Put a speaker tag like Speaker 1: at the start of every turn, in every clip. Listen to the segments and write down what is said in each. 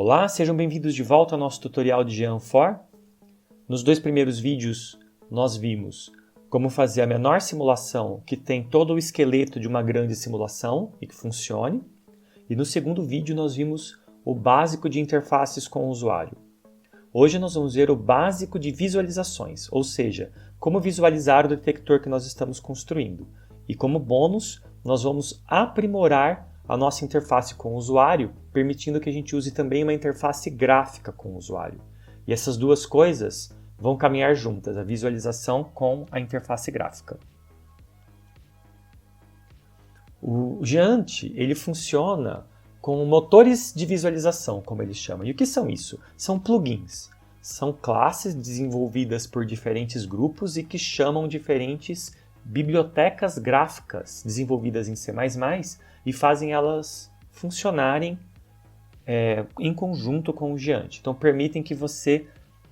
Speaker 1: Olá, sejam bem-vindos de volta ao nosso tutorial de Geant4. Nos dois primeiros vídeos nós vimos como fazer a menor simulação que tem todo o esqueleto de uma grande simulação e que funcione. E no segundo vídeo nós vimos o básico de interfaces com o usuário. Hoje nós vamos ver o básico de visualizações, ou seja, como visualizar o detector que nós estamos construindo. E como bônus, nós vamos aprimorar a nossa interface com o usuário, permitindo que a gente use também uma interface gráfica com o usuário. E essas duas coisas vão caminhar juntas, a visualização com a interface gráfica. O Geant, ele funciona com motores de visualização, como eles chamam. E o que são isso? São plugins. São classes desenvolvidas por diferentes grupos e que chamam diferentes bibliotecas gráficas desenvolvidas em C++ e fazem elas funcionarem em conjunto com o Geant. Então permitem que você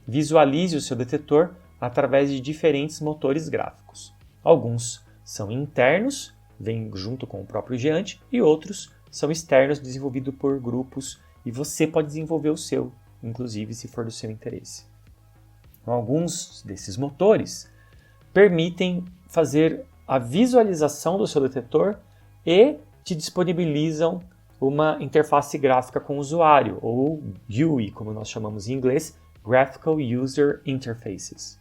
Speaker 1: visualize o seu detetor através de diferentes motores gráficos. Alguns são internos, vêm junto com o próprio Geant, e outros são externos, desenvolvidos por grupos, e você pode desenvolver o seu, inclusive se for do seu interesse. Então, alguns desses motores permitem fazer a visualização do seu detetor e te disponibilizam uma interface gráfica com o usuário, ou GUI, como nós chamamos em inglês, Graphical User Interfaces.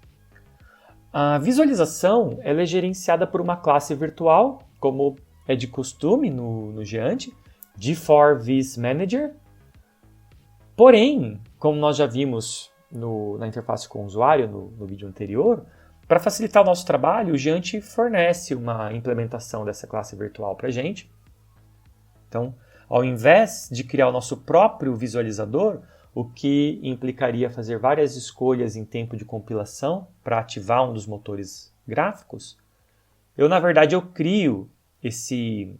Speaker 1: A visualização ela é gerenciada por uma classe virtual, como é de costume no Geant, G4VisManager. Porém, como nós já vimos na interface com o usuário, no vídeo anterior, para facilitar o nosso trabalho, o Geant fornece uma implementação dessa classe virtual para a gente. Então, ao invés de criar o nosso próprio visualizador, o que implicaria fazer várias escolhas em tempo de compilação para ativar um dos motores gráficos, na verdade, eu crio esse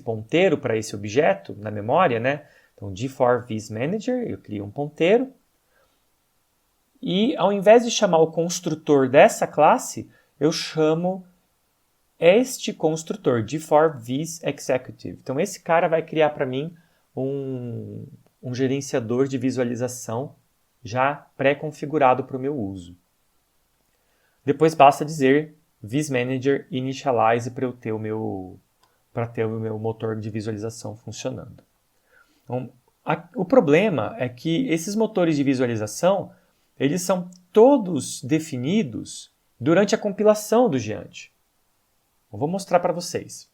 Speaker 1: ponteiro para esse objeto na memória, né? Então, G4VisManager, eu crio um ponteiro. E ao invés de chamar o construtor dessa classe, eu chamo este construtor, G4VisExecutive. Então esse cara vai criar para mim um gerenciador de visualização já pré-configurado para o meu uso. Depois basta dizer VisManager Initialize para ter o meu motor de visualização funcionando. Então, o problema é que esses motores de visualização eles são todos definidos durante a compilação do Geant. Eu vou mostrar para vocês.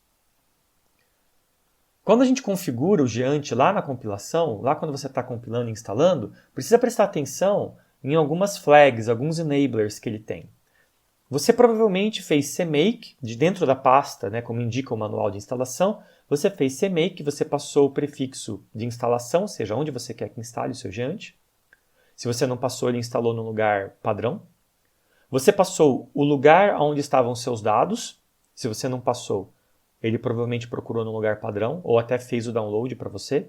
Speaker 1: Quando a gente configura o Geant lá na compilação, lá quando você está compilando e instalando, precisa prestar atenção em algumas flags, alguns enablers que ele tem. Você provavelmente fez CMake, de dentro da pasta, né, como indica o manual de instalação, você fez CMake, você passou o prefixo de instalação, ou seja, onde você quer que instale o seu Geant. Se você não passou, ele instalou no lugar padrão. Você passou o lugar onde estavam seus dados. Se você não passou, ele provavelmente procurou no lugar padrão ou até fez o download para você.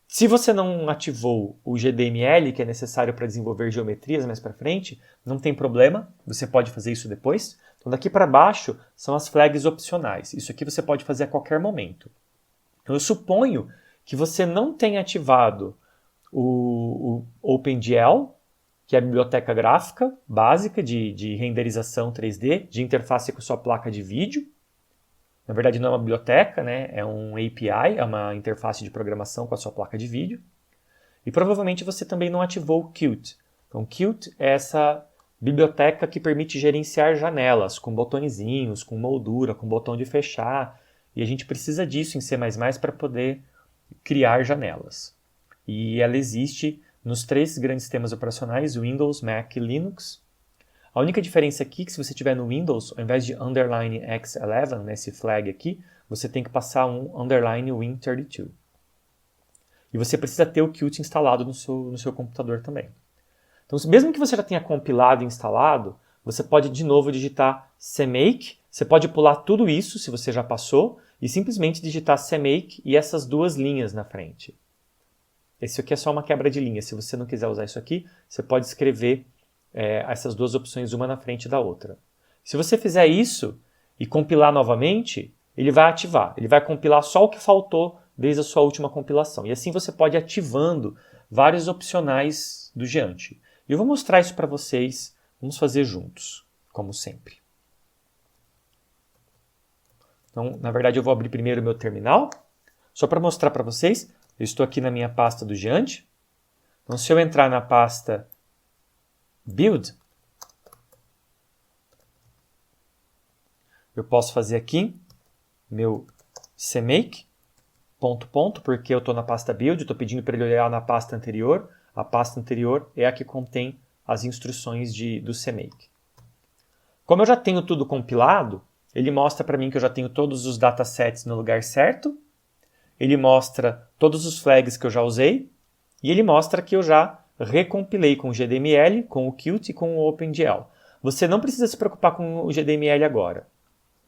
Speaker 1: Se você não ativou o GDML, que é necessário para desenvolver geometrias mais para frente, não tem problema, você pode fazer isso depois. Então daqui para baixo são as flags opcionais. Isso aqui você pode fazer a qualquer momento. Então eu suponho que você não tenha ativado o OpenGL, que é a biblioteca gráfica básica de renderização 3D, de interface com sua placa de vídeo. Na verdade não é uma biblioteca, né? É um API, é uma interface de programação com a sua placa de vídeo. E provavelmente você também não ativou o Qt. Então Qt é essa biblioteca que permite gerenciar janelas, com botõezinhos, com moldura, com botão de fechar. E a gente precisa disso em C++ para poder criar janelas. E ela existe nos 3 grandes sistemas operacionais, Windows, Mac e Linux. A única diferença aqui é que se você estiver no Windows, ao invés de underline X11, nesse flag aqui, você tem que passar um underline Win32. E você precisa ter o Qt instalado no seu computador também. Então, mesmo que você já tenha compilado e instalado, você pode de novo digitar CMake, você pode pular tudo isso, se você já passou, e simplesmente digitar CMake e essas 2 linhas na frente. Esse aqui é só uma quebra de linha. Se você não quiser usar isso aqui, você pode escrever essas 2 opções uma na frente da outra. Se você fizer isso e compilar novamente, ele vai ativar. Ele vai compilar só o que faltou desde a sua última compilação. E assim você pode ir ativando vários opcionais do Geant. E eu vou mostrar isso para vocês, vamos fazer juntos, como sempre. Então, na verdade, eu vou abrir primeiro o meu terminal, só para mostrar para vocês. Eu estou aqui na minha pasta do Geant. Então, se eu entrar na pasta Build, eu posso fazer aqui meu CMake, ponto, porque eu estou na pasta Build, estou pedindo para ele olhar na pasta anterior. A pasta anterior é a que contém as instruções do CMake. Como eu já tenho tudo compilado, ele mostra para mim que eu já tenho todos os datasets no lugar certo, ele mostra todos os flags que eu já usei, e ele mostra que eu já recompilei com o GDML, com o Qt e com o OpenGL. Você não precisa se preocupar com o GDML agora.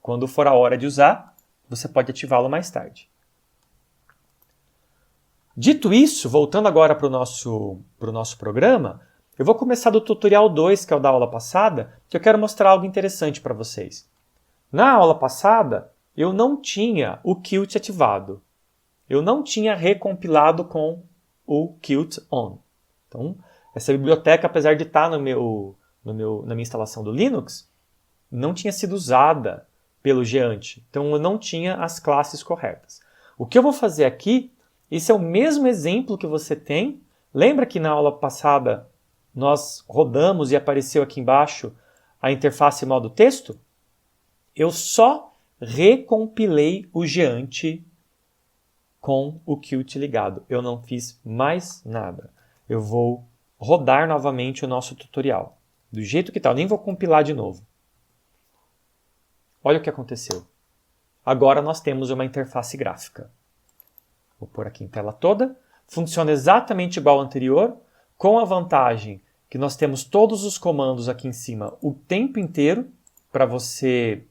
Speaker 1: Quando for a hora de usar, você pode ativá-lo mais tarde. Dito isso, voltando agora para o nosso programa, eu vou começar do tutorial 2, que é o da aula passada, que eu quero mostrar algo interessante para vocês. Na aula passada, eu não tinha o Qt ativado. Eu não tinha recompilado com o Qt on. Então, essa biblioteca, apesar de estar na minha instalação do Linux, não tinha sido usada pelo Geant. Então, eu não tinha as classes corretas. O que eu vou fazer aqui, esse é o mesmo exemplo que você tem. Lembra que na aula passada nós rodamos e apareceu aqui embaixo a interface modo texto? Eu só recompilei o Geant com o Qt ligado. Eu não fiz mais nada. Eu vou rodar novamente o nosso tutorial. Do jeito que está. Eu nem vou compilar de novo. Olha o que aconteceu. Agora nós temos uma interface gráfica. Vou pôr aqui em tela toda. Funciona exatamente igual ao anterior, com a vantagem que nós temos todos os comandos aqui em cima o tempo inteiro para você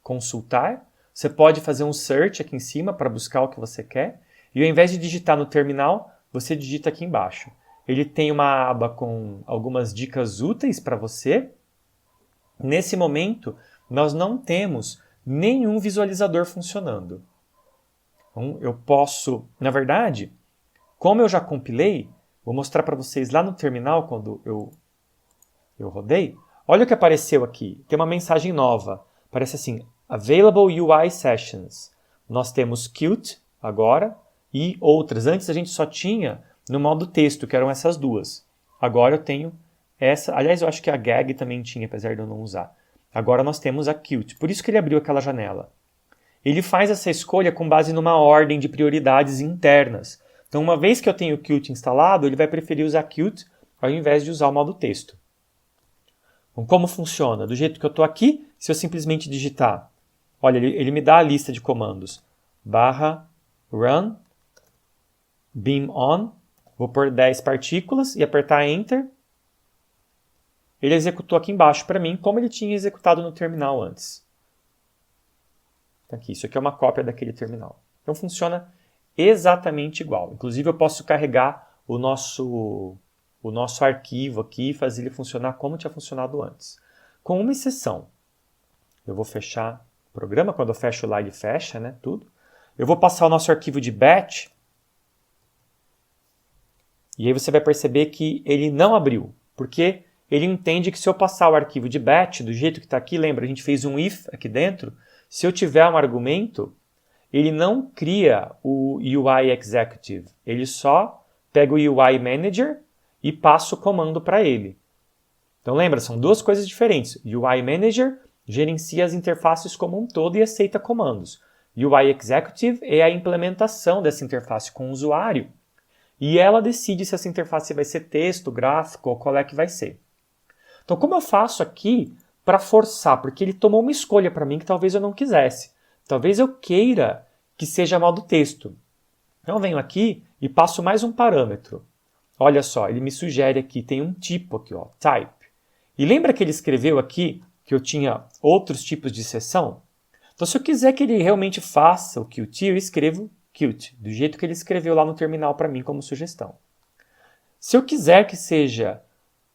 Speaker 1: consultar. Você pode fazer um search aqui em cima para buscar o que você quer. E ao invés de digitar no terminal, você digita aqui embaixo. Ele tem uma aba com algumas dicas úteis para você. Nesse momento, nós não temos nenhum visualizador funcionando. Então, eu posso, na verdade, como eu já compilei, vou mostrar para vocês lá no terminal, quando eu rodei. Olha o que apareceu aqui. Tem uma mensagem nova. Aparece assim, Available UI Sessions. Nós temos Qt agora e outras. Antes a gente só tinha no modo texto, que eram essas duas. Agora eu tenho essa. Aliás, eu acho que a GAG também tinha, apesar de eu não usar. Agora nós temos a Qt. Por isso que ele abriu aquela janela. Ele faz essa escolha com base numa ordem de prioridades internas. Então, uma vez que eu tenho o Qt instalado, ele vai preferir usar Qt ao invés de usar o modo texto. Então, como funciona? Do jeito que eu estou aqui, se eu simplesmente digitar, olha, ele me dá a lista de comandos. /run, beam on, vou pôr 10 partículas e apertar Enter. Ele executou aqui embaixo para mim, como ele tinha executado no terminal antes. Aqui, isso aqui é uma cópia daquele terminal. Então funciona exatamente igual. Inclusive eu posso carregar o nosso arquivo aqui e fazer ele funcionar como tinha funcionado antes. Com uma exceção. Eu vou fechar o programa, quando eu fecho o lá ele fecha, né, tudo. Eu vou passar o nosso arquivo de batch. E aí você vai perceber que ele não abriu. Porque ele entende que se eu passar o arquivo de batch do jeito que está aqui, lembra, a gente fez um if aqui dentro. Se eu tiver um argumento, ele não cria o UI Executive. Ele só pega o UI Manager e passa o comando para ele. Então lembra, são duas coisas diferentes. UI Manager gerencia as interfaces como um todo e aceita comandos. UI Executive é a implementação dessa interface com o usuário. E ela decide se essa interface vai ser texto, gráfico ou qual é que vai ser. Então como eu faço aqui para forçar? Porque ele tomou uma escolha para mim que talvez eu não quisesse. Talvez eu queira que seja modo texto. Então eu venho aqui e passo mais um parâmetro. Olha só, ele me sugere aqui, tem um tipo aqui, ó, type. E lembra que ele escreveu aqui que eu tinha outros tipos de seção? Então se eu quiser que ele realmente faça o Qt, eu escrevo Qt, do jeito que ele escreveu lá no terminal para mim como sugestão. Se eu quiser que seja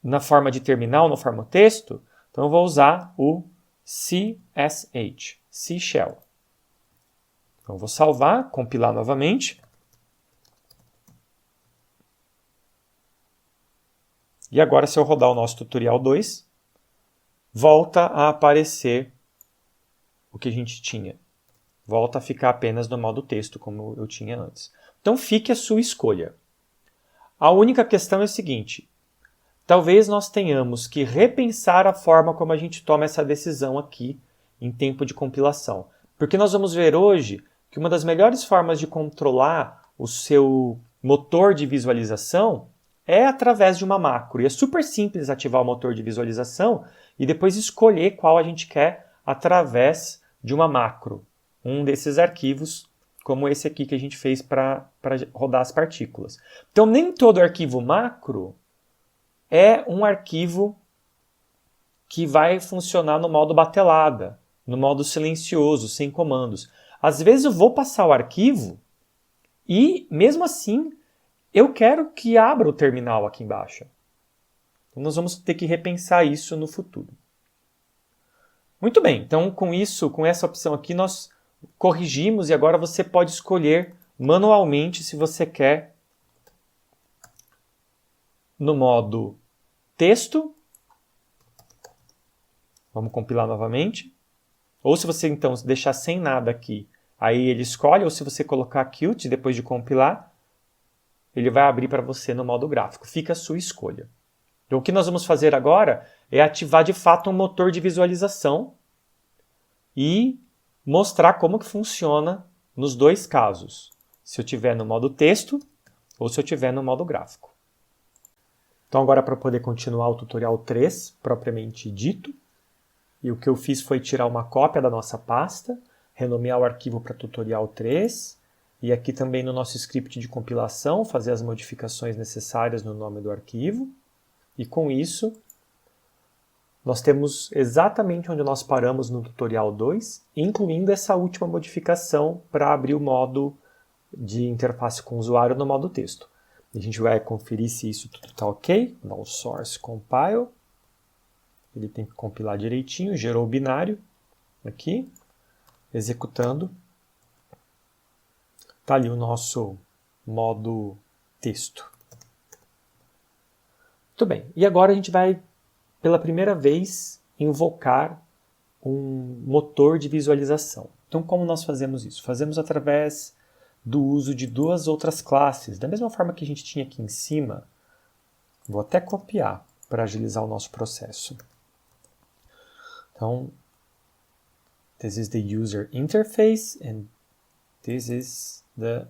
Speaker 1: na forma de terminal, na forma texto, então eu vou usar o CSH, C Shell. Então eu vou salvar, compilar novamente. E agora, se eu rodar o nosso tutorial 2, volta a aparecer o que a gente tinha. Volta a ficar apenas no modo texto, como eu tinha antes. Então, fique a sua escolha. A única questão é a seguinte: talvez nós tenhamos que repensar a forma como a gente toma essa decisão aqui em tempo de compilação. Porque nós vamos ver hoje que uma das melhores formas de controlar o seu motor de visualização é através de uma macro. E é super simples ativar o motor de visualização e depois escolher qual a gente quer através de uma macro. Um desses arquivos, como esse aqui que a gente fez para rodar as partículas. Então, nem todo arquivo macro é um arquivo que vai funcionar no modo batelada, no modo silencioso, sem comandos. Às vezes eu vou passar o arquivo e, mesmo assim, eu quero que abra o terminal aqui embaixo. Então, nós vamos ter que repensar isso no futuro. Muito bem, então com isso, com essa opção aqui, nós corrigimos e agora você pode escolher manualmente se você quer no modo texto. Vamos compilar novamente. Ou se você então deixar sem nada aqui, aí ele escolhe, ou se você colocar Qt depois de compilar, ele vai abrir para você no modo gráfico. Fica a sua escolha. Então, o que nós vamos fazer agora é ativar de fato um motor de visualização e mostrar como que funciona nos dois casos. Se eu estiver no modo texto ou se eu estiver no modo gráfico. Então agora para poder continuar o tutorial 3, propriamente dito, e o que eu fiz foi tirar uma cópia da nossa pasta, renomear o arquivo para tutorial 3, e aqui também no nosso script de compilação fazer as modificações necessárias no nome do arquivo. E com isso, nós temos exatamente onde nós paramos no tutorial 2, incluindo essa última modificação para abrir o modo de interface com o usuário no modo texto. A gente vai conferir se isso tudo está ok. Dá o source compile. Ele tem que compilar direitinho, gerou o binário aqui, executando. Está ali o nosso modo texto. Muito bem, e agora a gente vai, pela primeira vez, invocar um motor de visualização. Então, como nós fazemos isso? Fazemos através do uso de duas outras classes, da mesma forma que a gente tinha aqui em cima. Vou até copiar para agilizar o nosso processo. Então, this is the user interface and this is the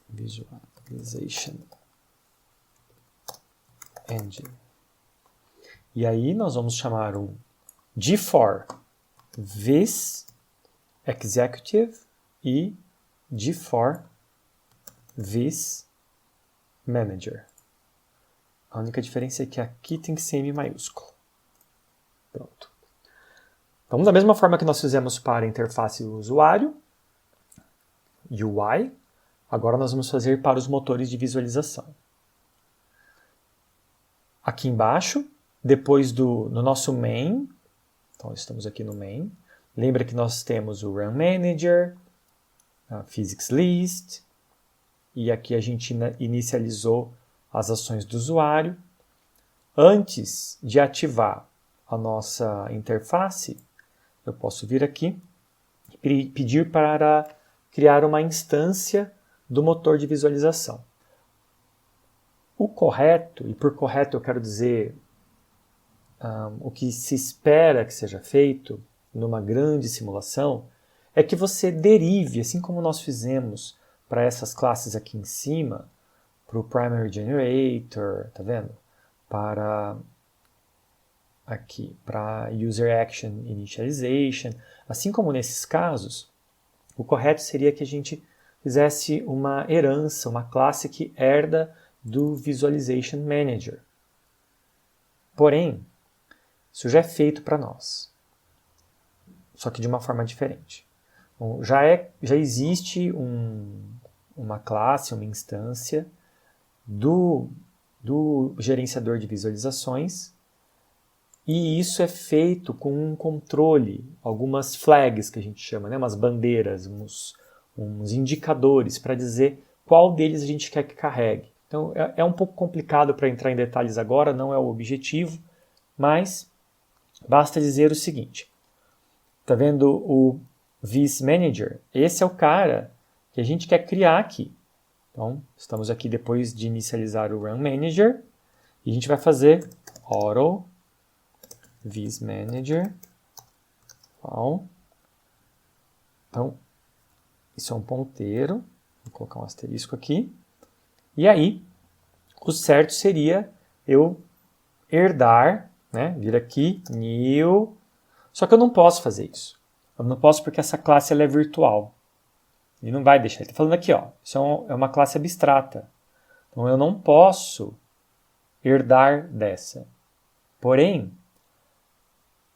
Speaker 1: visualization engine. E aí nós vamos chamar um g4 vis executive e g4 vis manager. A única diferença é que aqui tem que ser M maiúsculo. Pronto. Então, da mesma forma que nós fizemos para a interface do usuário, UI, agora nós vamos fazer para os motores de visualização. Aqui embaixo, depois no nosso main, então estamos aqui no main, lembra que nós temos o Run Manager, a Physics List, e aqui a gente inicializou as ações do usuário. Antes de ativar a nossa interface, eu posso vir aqui e pedir para criar uma instância do motor de visualização. O correto, e por correto eu quero dizer o que se espera que seja feito numa grande simulação, é que você derive, assim como nós fizemos para essas classes aqui em cima, para o Primary Generator, tá vendo? Para User Action Initialization, assim como nesses casos, o correto seria que a gente fizesse uma herança, uma classe que herda do Visualization Manager. Porém, isso já é feito para nós, só que de uma forma diferente. Bom, já existe uma classe, uma instância do gerenciador de visualizações, e isso é feito com um controle, algumas flags que a gente chama, né? Umas bandeiras, uns indicadores para dizer qual deles a gente quer que carregue. Então é um pouco complicado para entrar em detalhes agora, não é o objetivo, mas basta dizer o seguinte. Está vendo o Viz Manager? Esse é o cara que a gente quer criar aqui. Então, estamos aqui depois de inicializar o Run Manager e a gente vai fazer auto Viz Manager. Então, isso é um ponteiro. Vou colocar um asterisco aqui. E aí, o certo seria eu herdar, né? Vir aqui, new. Só que eu não posso fazer isso. Eu não posso porque essa classe ela é virtual. Ele não vai deixar. Ele está falando aqui, ó, isso é uma classe abstrata. Então eu não posso herdar dessa. Porém,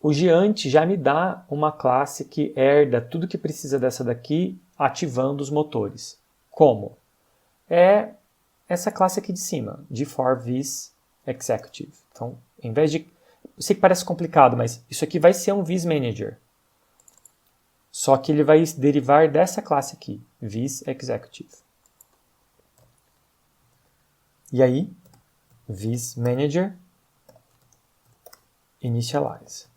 Speaker 1: o Giant já me dá uma classe que herda tudo que precisa dessa daqui, ativando os motores. Como? É essa classe aqui de cima, de for Viz Executive. Então, em vez de... Eu sei que parece complicado, mas isso aqui vai ser um Viz Manager. Só que ele vai derivar dessa classe aqui, Viz Executive. E aí, Viz Manager Initialize.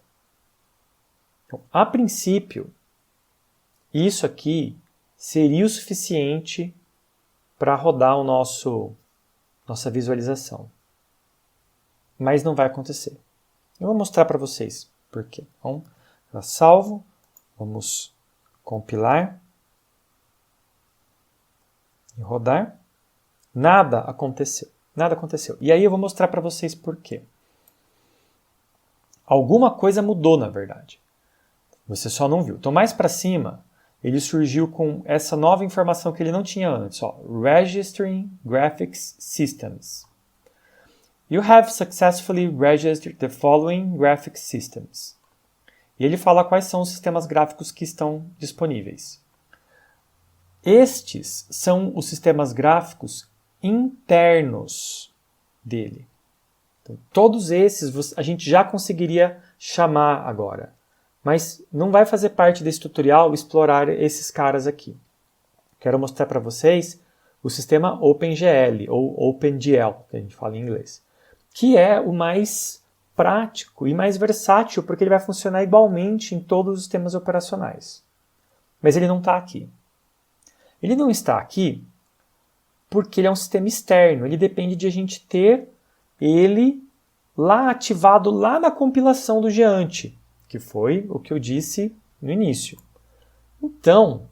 Speaker 1: Então, a princípio, isso aqui seria o suficiente para rodar nossa visualização. Mas não vai acontecer. Eu vou mostrar para vocês por quê. Então, salvo, vamos compilar e rodar. Nada aconteceu. Nada aconteceu. E aí eu vou mostrar para vocês por quê. Alguma coisa mudou, na verdade. Você só não viu. Então, mais para cima, ele surgiu com essa nova informação que ele não tinha antes. Ó, Registering Graphics Systems. You have successfully registered the following graphics systems. E ele fala quais são os sistemas gráficos que estão disponíveis. Estes são os sistemas gráficos internos dele. Então, todos esses a gente já conseguiria chamar agora. Mas não vai fazer parte desse tutorial explorar esses caras aqui. Quero mostrar para vocês o sistema OpenGL, ou OpenGL, que a gente fala em inglês, que é o mais prático e mais versátil, porque ele vai funcionar igualmente em todos os sistemas operacionais. Mas ele não está aqui. Ele não está aqui porque ele é um sistema externo, ele depende de a gente ter ele lá ativado lá na compilação do Giant, que foi o que eu disse no início. Então,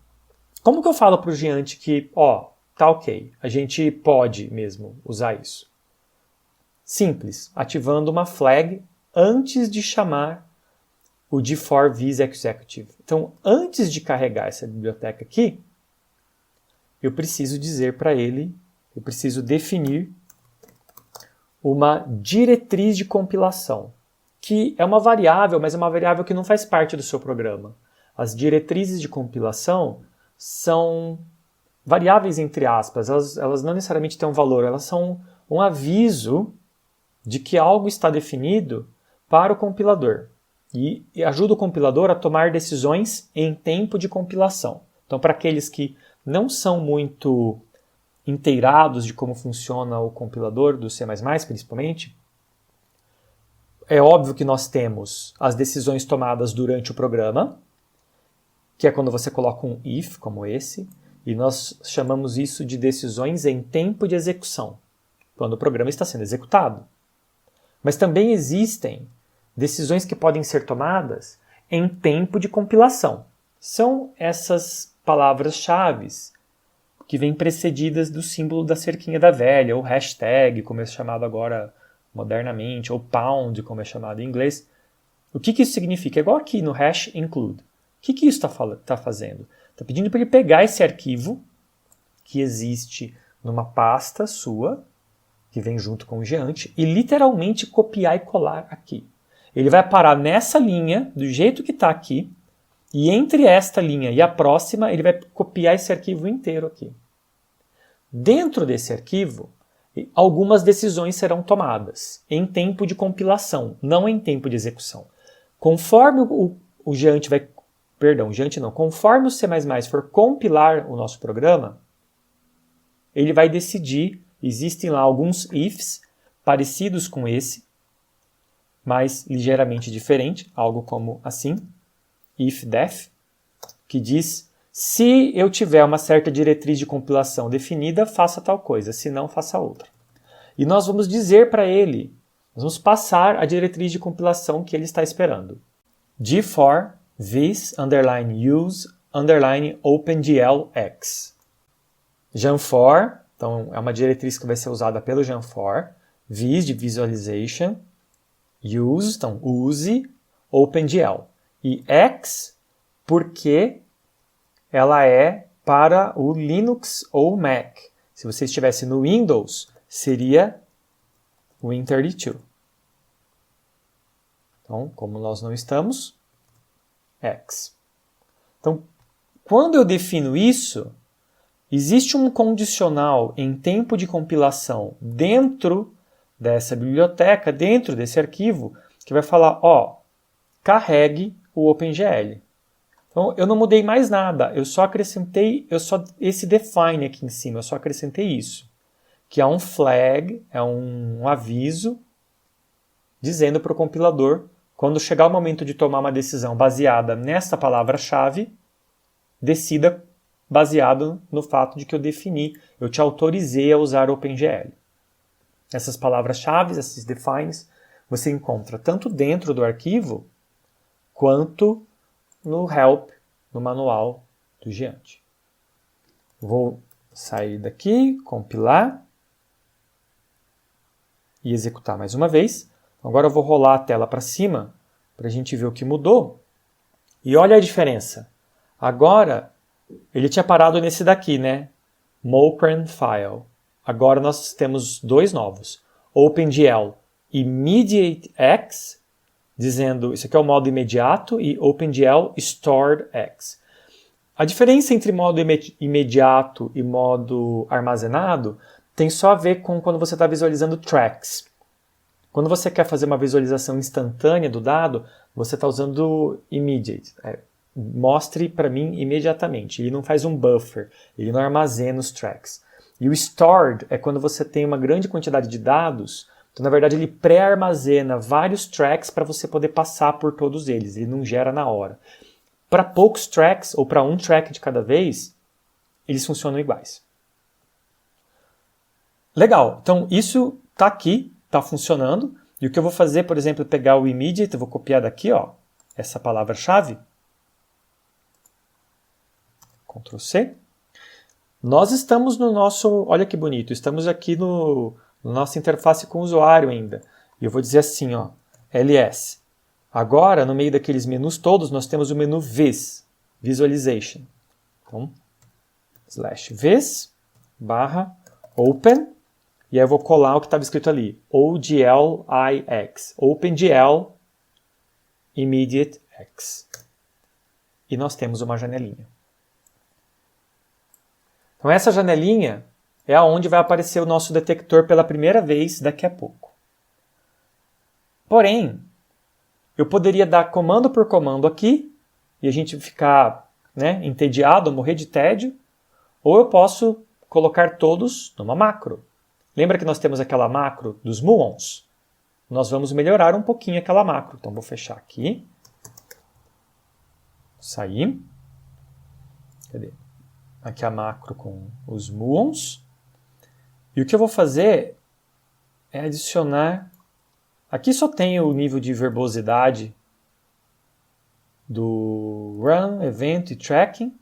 Speaker 1: como que eu falo para o Giant que, ó, tá ok, a gente pode mesmo usar isso? Simples, ativando uma flag antes de chamar o de for Viz Executive. Então, antes de carregar essa biblioteca aqui, eu preciso dizer para ele, eu preciso definir uma diretriz de compilação, que é uma variável, mas é uma variável que não faz parte do seu programa. As diretrizes de compilação são variáveis entre aspas, elas não necessariamente têm um valor, elas são um aviso de que algo está definido para o compilador e ajuda o compilador a tomar decisões em tempo de compilação. Então, para aqueles que não são muito inteirados de como funciona o compilador do C++, principalmente, é óbvio que nós temos as decisões tomadas durante o programa, que é quando você coloca um if, como esse, e nós chamamos isso de decisões em tempo de execução, quando o programa está sendo executado. Mas também existem decisões que podem ser tomadas em tempo de compilação. São essas palavras-chave que vêm precedidas do símbolo da cerquinha da velha, ou hashtag, como é chamado agora modernamente, ou pound, como é chamado em inglês. O que isso significa? É igual aqui no hash include. O que isso está fazendo? Está pedindo para ele pegar esse arquivo que existe numa pasta sua, que vem junto com o Giant, e literalmente copiar e colar aqui. Ele vai parar nessa linha, do jeito que está aqui, e entre esta linha e a próxima, ele vai copiar esse arquivo inteiro aqui. Dentro desse arquivo, algumas decisões serão tomadas em tempo de compilação, não em tempo de execução. Conforme o Giant vai... Perdão, Giant não. Conforme o C++ for compilar o nosso programa, ele vai decidir, existem lá alguns ifs parecidos com esse, mas ligeiramente diferente, algo como assim, if def, que diz, se eu tiver uma certa diretriz de compilação definida, faça tal coisa, se não, faça outra. E nós vamos dizer para ele, nós vamos passar a diretriz de compilação que ele está esperando. D for this underline use underline OpenGL-X. Jan for, então é uma diretriz que vai ser usada pelo Jan for, vis de visualization, use, então use OpenGL. E X, porque ela é para o Linux ou Mac. Se você estivesse no Windows, seria Win32. Então, como nós não estamos, X. Então, quando eu defino isso, existe um condicional em tempo de compilação dentro dessa biblioteca, dentro desse arquivo, que vai falar, ó, carregue o OpenGL. Então, eu não mudei mais nada, eu só acrescentei esse define aqui em cima, eu só acrescentei isso, que é um flag, é um aviso, dizendo para o compilador, quando chegar o momento de tomar uma decisão baseada nesta palavra-chave, decida baseado no fato de que eu defini, eu te autorizei a usar o OpenGL. Essas palavras-chave, esses defines, você encontra tanto dentro do arquivo, quanto no help, no manual do Giante. Vou sair daqui, compilar e executar mais uma vez. Agora eu vou rolar a tela para cima para a gente ver o que mudou. E olha a diferença. Agora, ele tinha parado nesse daqui, né? Mopren File. Agora nós temos dois novos. OpenGL Immediate X, dizendo, isso aqui é o modo imediato, e OpenGL Stored X. A diferença entre modo imediato e modo armazenado tem só a ver com quando você está visualizando tracks. Quando você quer fazer uma visualização instantânea do dado, você está usando immediate. Mostre para mim imediatamente. Ele não faz um buffer, ele não armazena os tracks. E o stored é quando você tem uma grande quantidade de dados, então na verdade ele pré-armazena vários tracks para você poder passar por todos eles, ele não gera na hora. Para poucos tracks, ou para um track de cada vez, eles funcionam iguais. Legal, então isso está aqui, está funcionando, e o que eu vou fazer, por exemplo, é pegar o immediate, eu vou copiar daqui, ó, essa palavra-chave, Ctrl C. Nós estamos no nosso, olha que bonito, estamos aqui no nossa interface com o usuário ainda. E eu vou dizer assim, ó, ls. Agora, no meio daqueles menus todos, nós temos o menu vis, visualization. Então, /vis, /open, e aí eu vou colar o que estava escrito ali, OGLIX, OpenGL Immediate X. E nós temos uma janelinha. Então essa janelinha é aonde vai aparecer o nosso detector pela primeira vez daqui a pouco. Porém, eu poderia dar comando por comando aqui e a gente ficar, né, entediado, morrer de tédio, ou eu posso colocar todos numa macro. Lembra que nós temos aquela macro dos muons? Nós vamos melhorar um pouquinho aquela macro. Então vou fechar aqui. Sair. Cadê? Aqui a macro com os muons. E o que eu vou fazer é adicionar... Aqui só tem o nível de verbosidade do run, evento e tracking,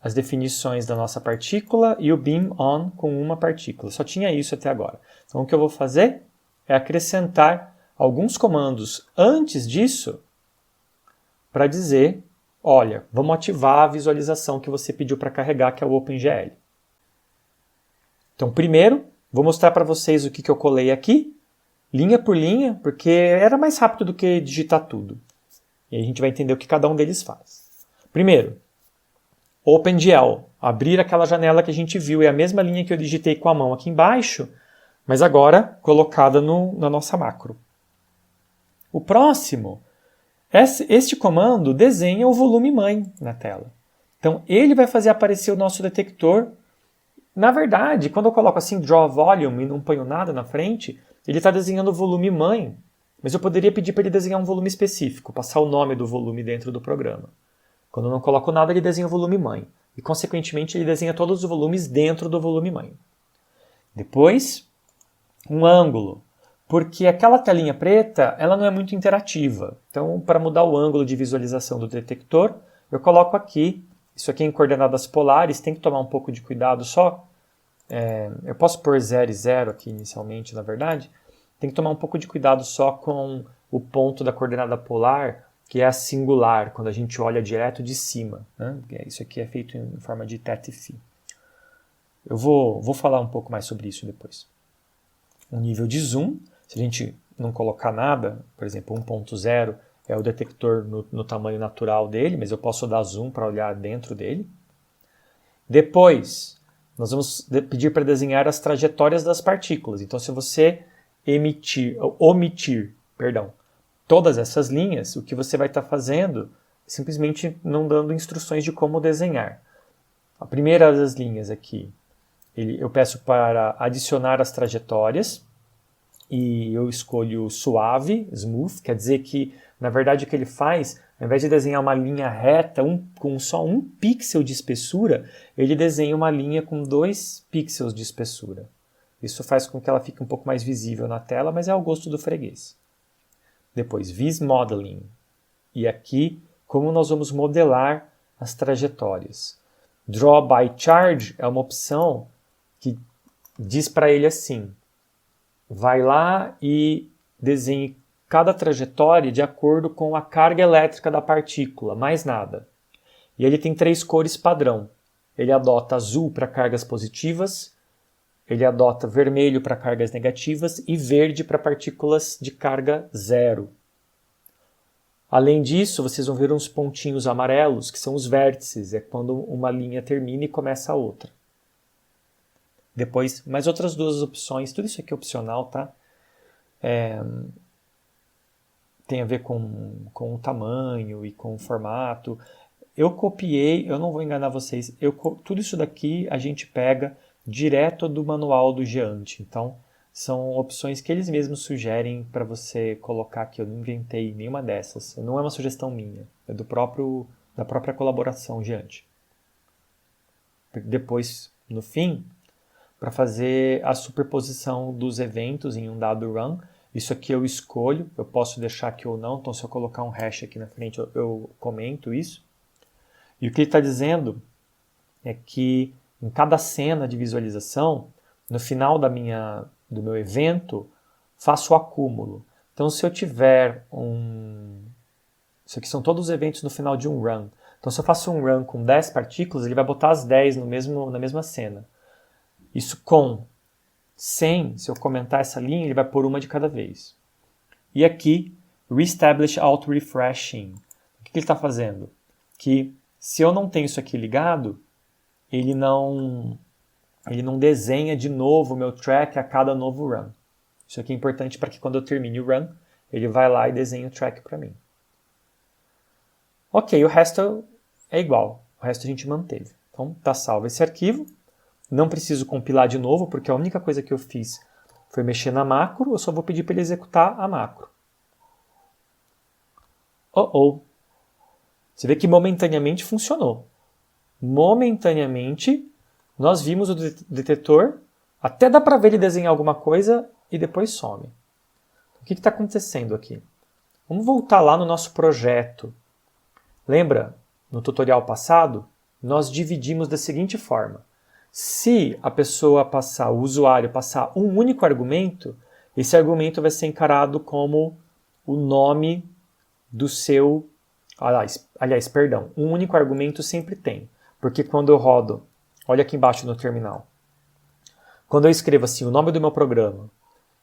Speaker 1: as definições da nossa partícula e o beam on com uma partícula. Só tinha isso até agora. Então o que eu vou fazer é acrescentar alguns comandos antes disso para dizer, olha, vamos ativar a visualização que você pediu para carregar, que é o OpenGL. Então primeiro, vou mostrar para vocês o que eu colei aqui, linha por linha, porque era mais rápido do que digitar tudo. E aí a gente vai entender o que cada um deles faz. Primeiro, OpenGL, abrir aquela janela que a gente viu, é a mesma linha que eu digitei com a mão aqui embaixo, mas agora colocada na nossa macro. O próximo, este comando desenha o volume mãe na tela. Então ele vai fazer aparecer o nosso detector, Na verdade, quando eu coloco assim Draw Volume e não ponho nada na frente, ele está desenhando o volume mãe, mas eu poderia pedir para ele desenhar um volume específico, passar o nome do volume dentro do programa. Quando eu não coloco nada, ele desenha o volume mãe. E, consequentemente, ele desenha todos os volumes dentro do volume mãe. Depois, um ângulo. Porque aquela telinha preta, ela não é muito interativa. Então, para mudar o ângulo de visualização do detector, eu coloco aqui. Isso aqui é em coordenadas polares, tem que tomar um pouco de cuidado só. Eu posso pôr 0 e 0 aqui inicialmente, na verdade. Tem que tomar um pouco de cuidado só com o ponto da coordenada polar, que é a singular, quando a gente olha direto de cima. Né? Isso aqui é feito em forma de θ e φ. Eu vou falar um pouco mais sobre isso depois. O nível de zoom, se a gente não colocar nada, por exemplo, 1.0 é o detector no tamanho natural dele, mas eu posso dar zoom para olhar dentro dele. Depois, nós vamos pedir para desenhar as trajetórias das partículas. Então, se você omitir todas essas linhas, o que você vai estar fazendo é simplesmente não dando instruções de como desenhar. A primeira das linhas aqui, eu peço para adicionar as trajetórias e eu escolho suave, smooth, quer dizer que, na verdade, o que ele faz, ao invés de desenhar uma linha reta com só 1 pixel de espessura, ele desenha uma linha com 2 pixels de espessura. Isso faz com que ela fique um pouco mais visível na tela, mas é ao gosto do freguês. Depois, Viz Modeling. E aqui, como nós vamos modelar as trajetórias. Draw by Charge é uma opção que diz para ele assim, vai lá e desenhe cada trajetória de acordo com a carga elétrica da partícula, mais nada. E ele tem 3 cores padrão. Ele adota azul para cargas positivas, ele adota vermelho para cargas negativas e verde para partículas de carga zero. Além disso, vocês vão ver uns pontinhos amarelos, que são os vértices, é quando uma linha termina e começa a outra. Depois, mais outras 2 opções, tudo isso aqui é opcional, tá? Tem a ver com o tamanho e com o formato. Eu copiei, eu não vou enganar vocês, tudo isso daqui a gente pega direto do manual do Geante. Então, são opções que eles mesmos sugerem para você colocar aqui. Eu não inventei nenhuma dessas. Não é uma sugestão minha, é da própria colaboração Geante. Depois, no fim, para fazer a superposição dos eventos em um dado run, isso aqui eu escolho, eu posso deixar aqui ou não, então se eu colocar um hash aqui na frente eu comento isso. E o que ele está dizendo é que em cada cena de visualização, no final do meu evento, faço o acúmulo. Então, se eu tiver isso aqui são todos os eventos no final de um run. Então, se eu faço um run com 10 partículas, ele vai botar as 10 na mesma cena. Isso com 100, se eu comentar essa linha, ele vai pôr uma de cada vez. E aqui, Reestablish Auto Refreshing. O que ele está fazendo? Que se eu não tenho isso aqui ligado, ele não desenha de novo o meu track a cada novo run. Isso aqui é importante para que quando eu termine o run, ele vai lá e desenha o track para mim. Ok, o resto é igual. O resto a gente manteve. Então, está salvo esse arquivo. Não preciso compilar de novo, porque a única coisa que eu fiz foi mexer na macro. Eu só vou pedir para ele executar a macro. Você vê que momentaneamente funcionou. Momentaneamente, nós vimos o detetor, até dá para ver ele desenhar alguma coisa e depois some. O que está acontecendo aqui? Vamos voltar lá no nosso projeto. Lembra, no tutorial passado, nós dividimos da seguinte forma. Se a pessoa o usuário passar um único argumento, esse argumento vai ser encarado como o nome do seu... Aliás, perdão, um único argumento sempre tem. Porque quando eu rodo, olha aqui embaixo no terminal, quando eu escrevo assim o nome do meu programa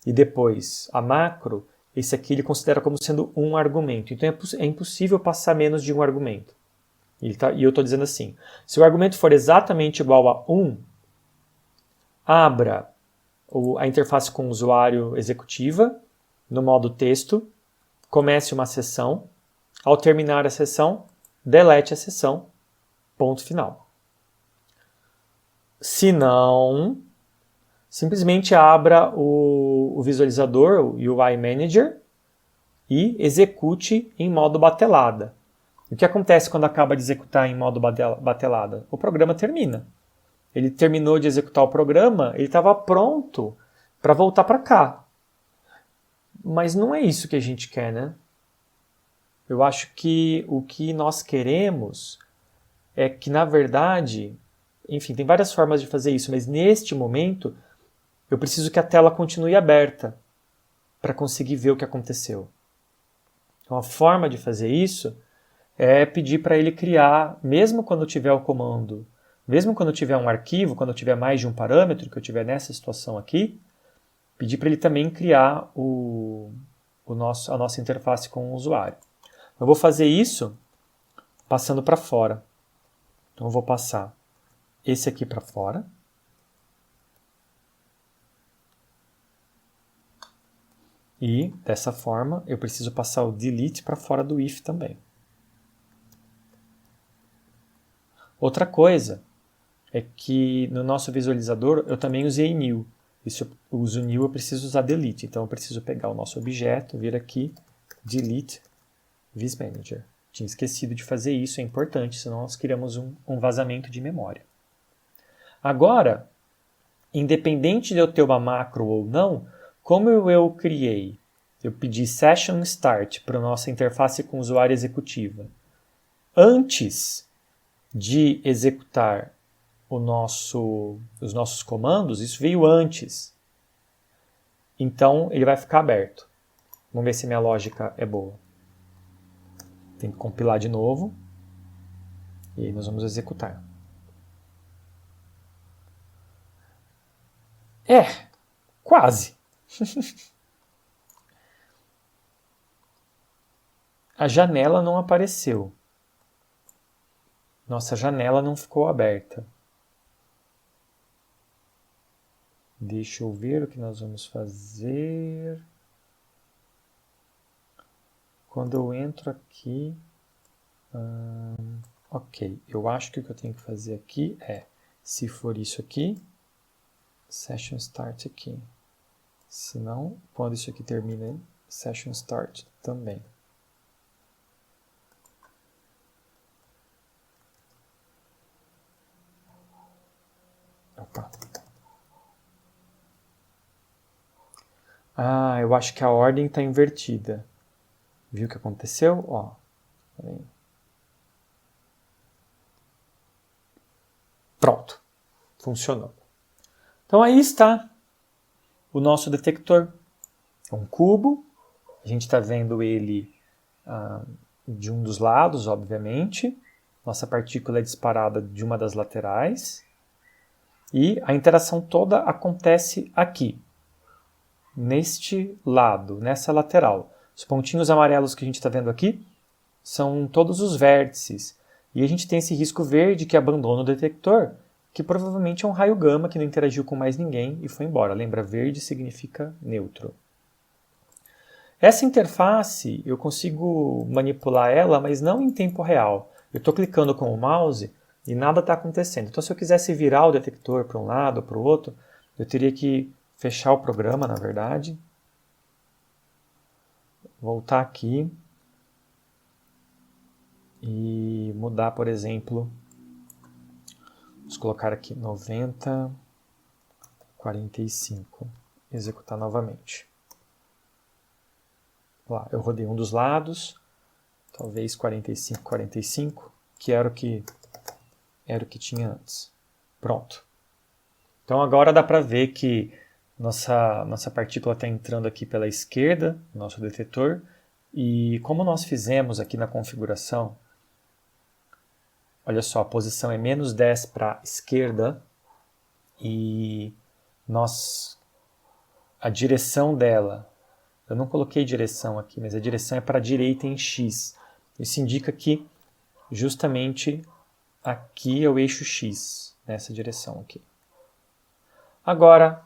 Speaker 1: e depois a macro, esse aqui ele considera como sendo um argumento. Então é impossível passar menos de um argumento. E eu estou dizendo assim, se o argumento for exatamente igual a 1, abra a interface com o usuário executiva no modo texto, comece uma sessão, ao terminar a sessão, delete a sessão, ponto final. Se não, simplesmente abra o visualizador, o UI Manager, e execute em modo batelada. O que acontece quando acaba de executar em modo batelada? O programa termina. Ele terminou de executar o programa, ele estava pronto para voltar para cá. Mas não é isso que a gente quer, né? Eu acho que o que nós queremos é que, na verdade, enfim, tem várias formas de fazer isso, mas neste momento eu preciso que a tela continue aberta para conseguir ver o que aconteceu. Então a forma de fazer isso é pedir para ele criar, mesmo quando tiver o comando, mesmo quando tiver um arquivo, quando tiver mais de um parâmetro, que eu tiver nessa situação aqui, pedir para ele também criar a nossa interface com o usuário. Eu vou fazer isso passando para fora. Então eu vou passar esse aqui para fora. E, dessa forma, eu preciso passar o delete para fora do if também. Outra coisa é que no nosso visualizador eu também usei new. E se eu uso new, eu preciso usar delete. Então eu preciso pegar o nosso objeto, vir aqui, delete visManager. Tinha esquecido de fazer isso, é importante, senão nós criamos um vazamento de memória. Agora, independente de eu ter uma macro ou não, como eu criei? Eu pedi Session Start para a nossa interface com o usuário executiva. Antes de executar os nossos comandos, isso veio antes. Então, ele vai ficar aberto. Vamos ver se minha lógica é boa. Tem que compilar de novo. E aí nós vamos executar. Quase. A janela não apareceu. Nossa janela não ficou aberta. Deixa eu ver o que nós vamos fazer. Quando eu entro aqui... ok, eu acho que o que eu tenho que fazer aqui é, se for isso aqui, Session Start aqui. Se não, quando isso aqui termina, Session Start também. Opa. Eu acho que a ordem está invertida. Viu o que aconteceu? Ó. Pronto. Funcionou. Então aí está o nosso detector. É um cubo. A gente está vendo ele de um dos lados, obviamente. Nossa partícula é disparada de uma das laterais. E a interação toda acontece aqui, neste lado, nessa lateral. Os pontinhos amarelos que a gente está vendo aqui são todos os vértices. E a gente tem esse risco verde que abandona o detector, que provavelmente é um raio gama que não interagiu com mais ninguém e foi embora. Lembra, verde significa neutro. Essa interface, eu consigo manipular ela, mas não em tempo real. Eu estou clicando com o mouse e nada está acontecendo. Então, se eu quisesse virar o detector para um lado ou para o outro, eu teria que fechar o programa, na verdade. Voltar aqui. E mudar, por exemplo, vamos colocar aqui 90, 45. Executar novamente. Lá, eu rodei um dos lados, talvez 45, 45, que era o que tinha antes. Pronto. Então agora dá para ver que nossa partícula está entrando aqui pela esquerda, nosso detetor, e como nós fizemos aqui na configuração, olha só, a posição é menos 10 para a esquerda e a direção dela, eu não coloquei direção aqui, mas a direção é para a direita em X. Isso indica que justamente aqui é o eixo X, nessa direção aqui. Agora,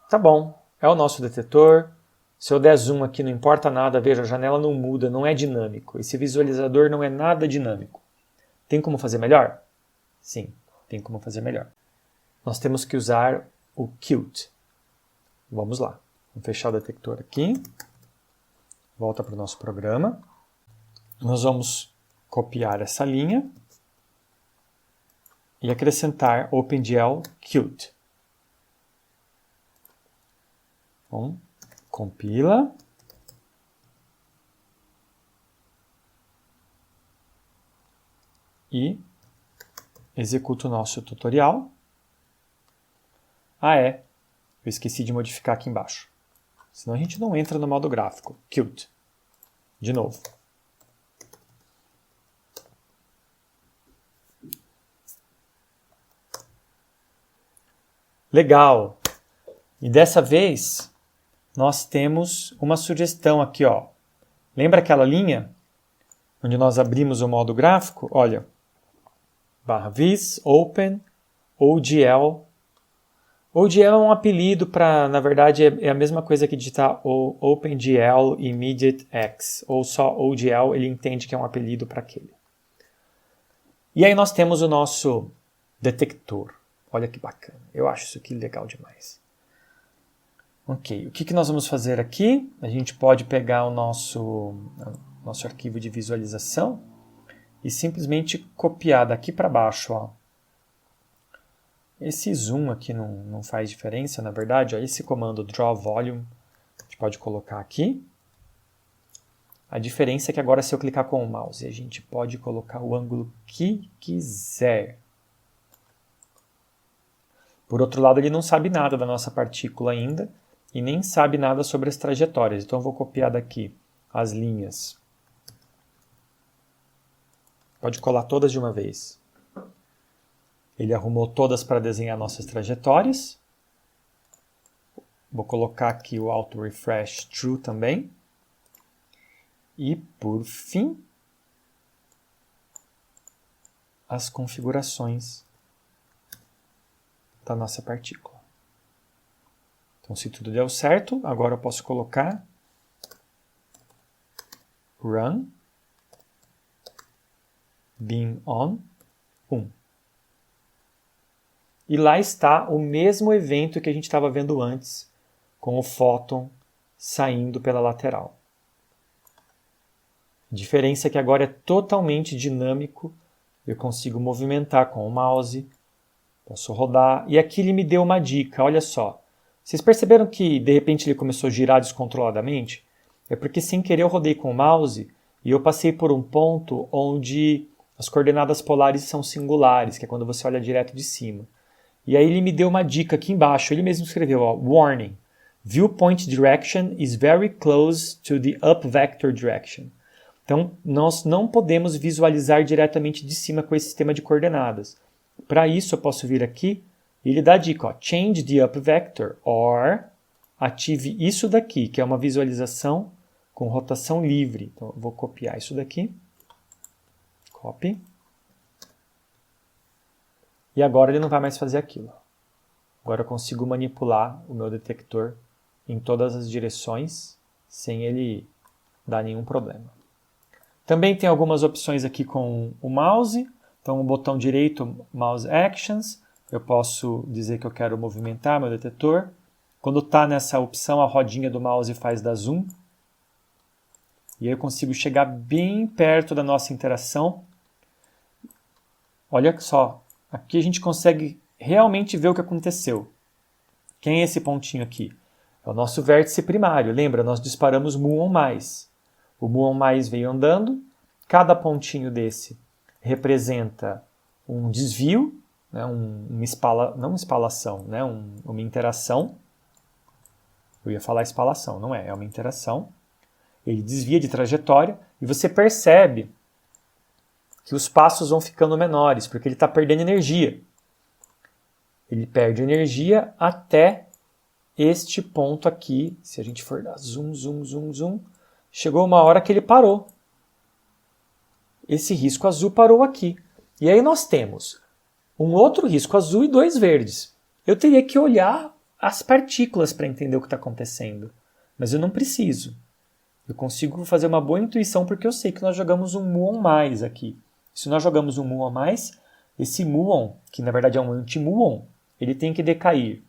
Speaker 1: tá bom, é o nosso detetor. Se eu der zoom aqui, não importa nada, veja, a janela não muda, não é dinâmico. Esse visualizador não é nada dinâmico. Tem como fazer melhor? Sim, tem como fazer melhor. nós temos que usar o Qt. Vamos lá. Vamos fechar o detector aqui. Volta para o nosso programa. Nós vamos copiar essa linha e acrescentar OpenGL Qt. Bom, compila. E executa o nosso tutorial. Eu esqueci de modificar aqui embaixo. Senão a gente não entra no modo gráfico. Qt. De novo. Legal! E dessa vez, nós temos uma sugestão aqui, ó. Lembra aquela linha onde nós abrimos o modo gráfico? Olha, /vis, open, OGL. OGL é um apelido para, na verdade, é a mesma coisa que digitar OpenGL Immediate X, ou só OGL, ele entende que é um apelido para aquele. E aí nós temos o nosso detector. Olha que bacana, eu acho isso aqui legal demais. Ok, o que nós vamos fazer aqui? A gente pode pegar o nosso arquivo de visualização e simplesmente copiar daqui para baixo, ó. Esse zoom aqui não faz diferença, na verdade. Ó, esse comando Draw Volume, a gente pode colocar aqui. A diferença é que agora se eu clicar com o mouse, a gente pode colocar o ângulo que quiser. Por outro lado, ele não sabe nada da nossa partícula ainda e nem sabe nada sobre as trajetórias. Então eu vou copiar daqui as linhas. Pode colar todas de uma vez. Ele arrumou todas para desenhar nossas trajetórias. Vou colocar aqui o Auto Refresh True também. E, por fim, as configurações da nossa partícula. Então, se tudo deu certo, agora eu posso colocar Run Beam On 1. E lá está o mesmo evento que a gente estava vendo antes, com o fóton saindo pela lateral. A diferença é que agora é totalmente dinâmico, eu consigo movimentar com o mouse, posso rodar, e aqui ele me deu uma dica, olha só. Vocês perceberam que de repente ele começou a girar descontroladamente? É porque sem querer eu rodei com o mouse e eu passei por um ponto onde as coordenadas polares são singulares, que é quando você olha direto de cima. E aí ele me deu uma dica aqui embaixo, ele mesmo escreveu, ó, Warning, viewpoint direction is very close to the up vector direction. Então, nós não podemos visualizar diretamente de cima com esse sistema de coordenadas. Para isso, eu posso vir aqui e ele dá a dica, ó, change the up vector, or ative isso daqui, que é uma visualização com rotação livre. Então, eu vou copiar isso daqui, copy. E agora ele não vai mais fazer aquilo. Agora eu consigo manipular o meu detector em todas as direções sem ele dar nenhum problema. Também tem algumas opções aqui com o mouse. Então, o botão direito, Mouse Actions. Eu posso dizer que eu quero movimentar meu detector. Quando está nessa opção, a rodinha do mouse faz dar zoom. E aí eu consigo chegar bem perto da nossa interação. Olha só. Aqui a gente consegue realmente ver o que aconteceu. Quem é esse pontinho aqui? É o nosso vértice primário. Lembra, nós disparamos muon+. O muon+ veio andando. Cada pontinho desse representa um desvio, né, não uma espalação, né, uma interação. Eu ia falar espalação, não é uma interação. Ele desvia de trajetória e você percebe que os passos vão ficando menores, porque ele está perdendo energia. Ele perde energia até este ponto aqui. Se a gente for dar zoom, zoom, zoom, zoom, chegou uma hora que ele parou. Esse risco azul parou aqui. E aí nós temos um outro risco azul e dois verdes. Eu teria que olhar as partículas para entender o que está acontecendo. Mas eu não preciso. Eu consigo fazer uma boa intuição porque eu sei que nós jogamos um muon+ aqui. Se nós jogamos um muon+, esse muon, que na verdade é um anti-muon, ele tem que decair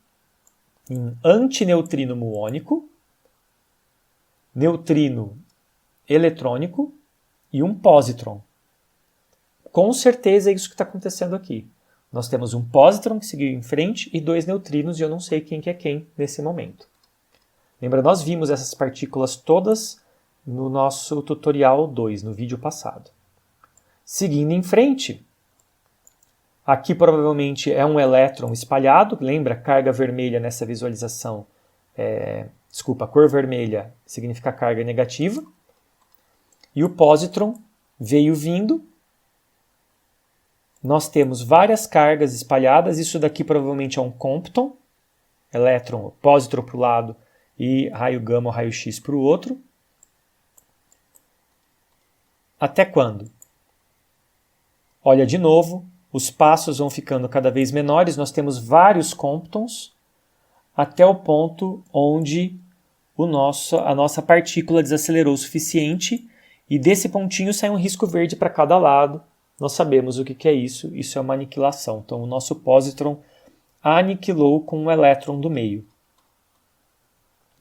Speaker 1: em antineutrino muônico, neutrino eletrônico e um positron. Com certeza é isso que está acontecendo aqui. Nós temos um positron que seguiu em frente e 2 neutrinos, e eu não sei quem que é quem nesse momento. Lembra, nós vimos essas partículas todas no nosso tutorial 2, no vídeo passado. Seguindo em frente, aqui provavelmente é um elétron espalhado. Lembra, carga vermelha nessa visualização, a cor vermelha significa carga negativa. E o positron veio vindo. Nós temos várias cargas espalhadas. Isso daqui provavelmente é um Compton. Elétron, positron para o lado e raio gama ou raio X para o outro. Até quando? Olha de novo, os passos vão ficando cada vez menores. Nós temos vários Comptons até o ponto onde a nossa partícula desacelerou o suficiente e desse pontinho sai um risco verde para cada lado. Nós sabemos o que é isso. Isso é uma aniquilação. Então o nosso positron aniquilou com o elétron do meio.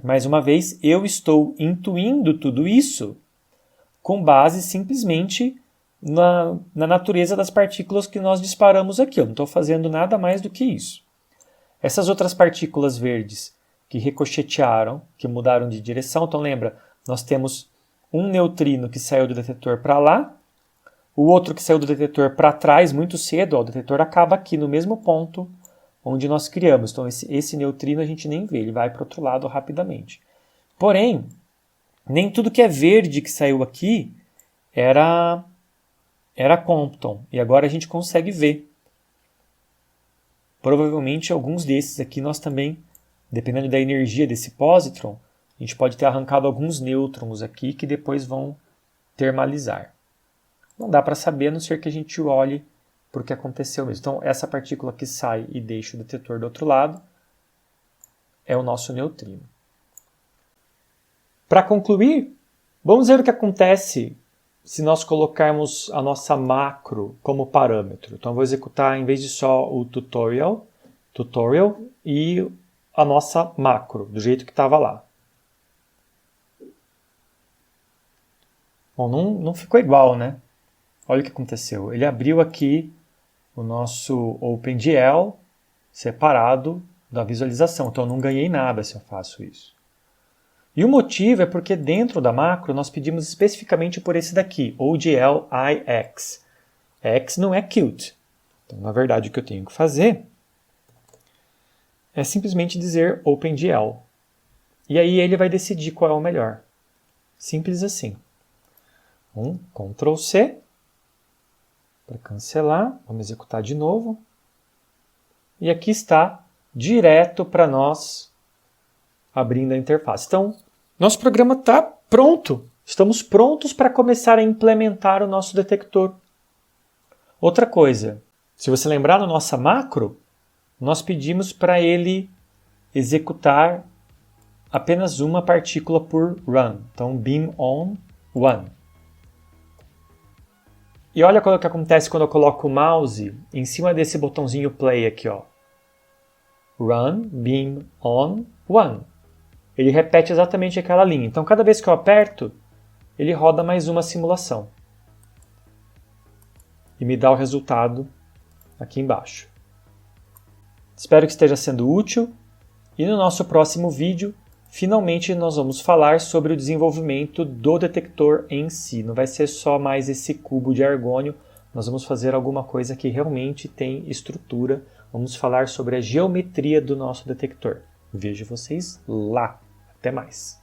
Speaker 1: Mais uma vez, eu estou intuindo tudo isso com base simplesmente na natureza das partículas que nós disparamos aqui. Eu não estou fazendo nada mais do que isso. Essas outras partículas verdes que ricochetearam, que mudaram de direção, então lembra, nós temos um neutrino que saiu do detetor para lá, o outro que saiu do detetor para trás muito cedo, o detetor acaba aqui no mesmo ponto onde nós criamos. Então esse neutrino a gente nem vê, ele vai para o outro lado rapidamente. Porém, nem tudo que é verde que saiu aqui era Compton, e agora a gente consegue ver. Provavelmente alguns desses aqui nós também, dependendo da energia desse positron, a gente pode ter arrancado alguns nêutrons aqui que depois vão termalizar. Não dá para saber, a não ser que a gente olhe para o que aconteceu mesmo. Então, essa partícula que sai e deixa o detetor do outro lado é o nosso neutrino. Para concluir, vamos ver o que acontece se nós colocarmos a nossa macro como parâmetro. Então, eu vou executar, em vez de só o tutorial e a nossa macro, do jeito que estava lá. Bom, não ficou igual, né? Olha o que aconteceu. Ele abriu aqui o nosso OpenGL separado da visualização. Então, eu não ganhei nada se eu faço isso. E o motivo é porque dentro da macro nós pedimos especificamente por esse daqui, OGL IX. X não é cute. Então, na verdade, o que eu tenho que fazer é simplesmente dizer OpenGL. E aí ele vai decidir qual é o melhor. Simples assim. Ctrl C para cancelar. Vamos executar de novo. E aqui está, direto para nós, abrindo a interface. Então, nosso programa está pronto. Estamos prontos para começar a implementar o nosso detector. Outra coisa, se você lembrar na nossa macro, nós pedimos para ele executar apenas uma partícula por run. Então, beam on one. E olha o que acontece quando eu coloco o mouse em cima desse botãozinho play aqui, ó. Run, beam on, one. Ele repete exatamente aquela linha. Então, cada vez que eu aperto, ele roda mais uma simulação. E me dá o resultado aqui embaixo. Espero que esteja sendo útil. E no nosso próximo vídeo, finalmente nós vamos falar sobre o desenvolvimento do detector em si. Não vai ser só mais esse cubo de argônio. Nós vamos fazer alguma coisa que realmente tem estrutura. Vamos falar sobre a geometria do nosso detector. Vejo vocês lá. Até mais!